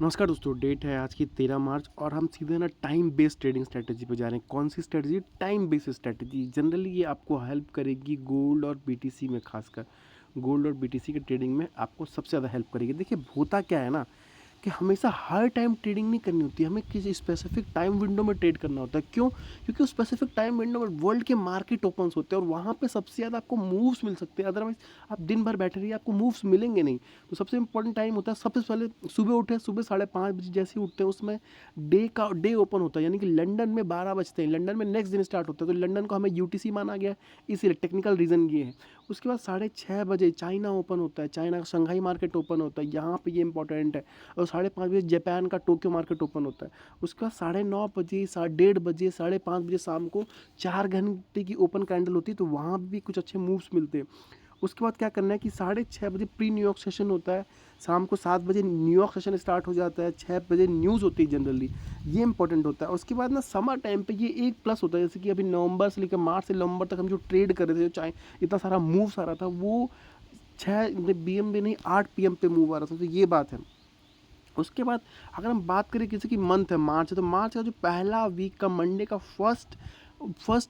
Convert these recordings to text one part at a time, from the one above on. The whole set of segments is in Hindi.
नमस्कार दोस्तों, डेट है आज की 13 मार्च और हम सीधे ना टाइम बेस्ड ट्रेडिंग स्ट्रैटेजी पे जा रहे हैं। कौन सी strategy? Time based strategy. Generally ये आपको हेल्प करेगी गोल्ड और बीटीसी में, खासकर गोल्ड और बीटीसी के ट्रेडिंग में आपको सबसे ज़्यादा हेल्प करेगी। देखिए होता क्या है ना कि हमेशा हर टाइम ट्रेडिंग नहीं करनी होती है, हमें किसी स्पेसिफिक टाइम विंडो में ट्रेड करना होता है। क्यों? क्योंकि उस स्पेसिफिक टाइम विंडो में वर्ल्ड के मार्केट ओपन्स होते हैं और वहाँ पे सबसे ज़्यादा आपको मूव्स मिल सकते हैं। अदरवाइज आप दिन भर बैठे रहिए, आपको मूव्स मिलेंगे नहीं। तो सबसे इंपॉर्टेंट टाइम होता है, सबसे पहले सुबह उठे, सुबह 5:30 बजे जैसे ही उठते हैं उसमें डे ओपन होता है, यानी कि लंदन में 12 बजते हैं, लंदन में नेक्स्ट दिन स्टार्ट होता है, तो लंदन को हमें यूटीसी माना गया है, इसीलिए टेक्निकल रीज़न ये है। उसके बाद 6:30 बजे चाइना ओपन होता है, चाइना का शंघाई मार्केट ओपन होता है, यहाँ पे ये इंपॉर्टेंट है। और 5:30 बजे जापान का टोक्यो मार्केट ओपन होता है। उसके बाद 9:30 बजे, 1:30 बजे, 5:30 बजे शाम को 4 घंटे की ओपन कैंडल होती है, तो वहाँ भी कुछ अच्छे मूव्स मिलते हैं। उसके बाद क्या करना है कि 6:30 बजे प्री न्यूयॉर्क सेशन होता है, शाम को 7 बजे न्यूयॉर्क सेशन स्टार्ट हो जाता है, 6 बजे न्यूज़ होती है जनरली, ये इंपॉर्टेंट होता है। उसके बाद ना समर टाइम पे ये एक प्लस होता है, जैसे कि अभी नवंबर से लेकर मार्च से नवंबर तक हम जो ट्रेड कर रहे थे, चाहे इतना सारा मूव्स आ रहा था, वो 6 BM में नहीं 8 PM पे मूव आ रहा था, तो ये बात है। उसके बाद अगर हम बात करें किसी की मंथ है मार्च है, तो मार्च का जो पहला वीक का मंडे का फर्स्ट फर्स्ट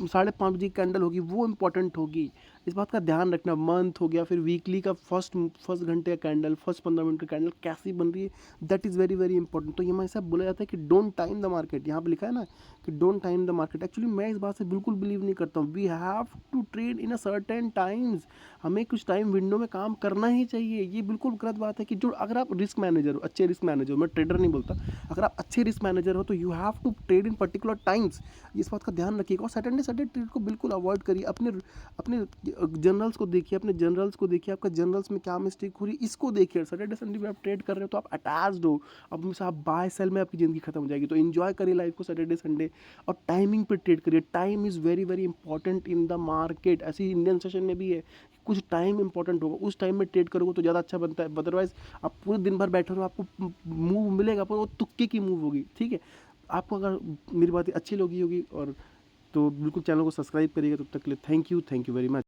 5:30 बजे की कैंडल होगी, वो इम्पोर्टेंट होगी। इस बात का ध्यान रखना। मंथ हो गया, फिर वीकली का फर्स्ट फर्स्ट घंटे का कैंडल, फर्स्ट 15 मिनट की कैंडल कैसी बन रही है, that is very very important. तो ये हमेशा बोला जाता है कि डोंट टाइम द मार्केट, यहाँ पे लिखा है ना कि don't time the market. Actually मैं इस बात से बिल्कुल बिलीव नहीं करता हूँ। We have to trade in a certain times, हमें कुछ टाइम विंडो में काम करना ही चाहिए। ये बिल्कुल गलत बात है कि जो अगर आप रिस्क मैनेजर हो, अच्छे रिस्क मैनेजर हो, मैं ट्रेडर नहीं बोलता, अगर आप अच्छे रिस्क मैनेजर हो तो you have to trade in particular times. इस बात का ध्यान रखिएगा और सैटरडे संडे ट्रेड को बिल्कुल अवॉइड करिए। अपने अपने जनरल्स को देखिए, अपने जनरल्स को देखिए, आपका जनरल्स में क्या मिस्टेक हो रही है इसको देखिए। सैटरडे संडे में आप ट्रेड कर रहे हो तो आप अटैच्ड हो, अब हमेशा आप बाय सेल में आपकी ज़िंदगी खत्म हो जाएगी। तो इन्जॉय करिए लाइफ को सैटरडे संडे और टाइमिंग पे ट्रेड करिए। Time is very very important in the market. ऐसे ही इंडियन सेशन में भी है, कुछ टाइम इंपॉर्टेंट होगा, उस टाइम में ट्रेड करोगे तो ज़्यादा अच्छा बनता है। अदरवाइज आप पूरे दिन भर बैठे रहो, आपको मूव मिलेगा पर वो तुक्के की मूव होगी। ठीक है, आपको अगर मेरी बातें अच्छी लगी होगी और तो बिल्कुल चैनल को सब्सक्राइब करिएगा। तब तक के लिए थैंक यू वेरी मच।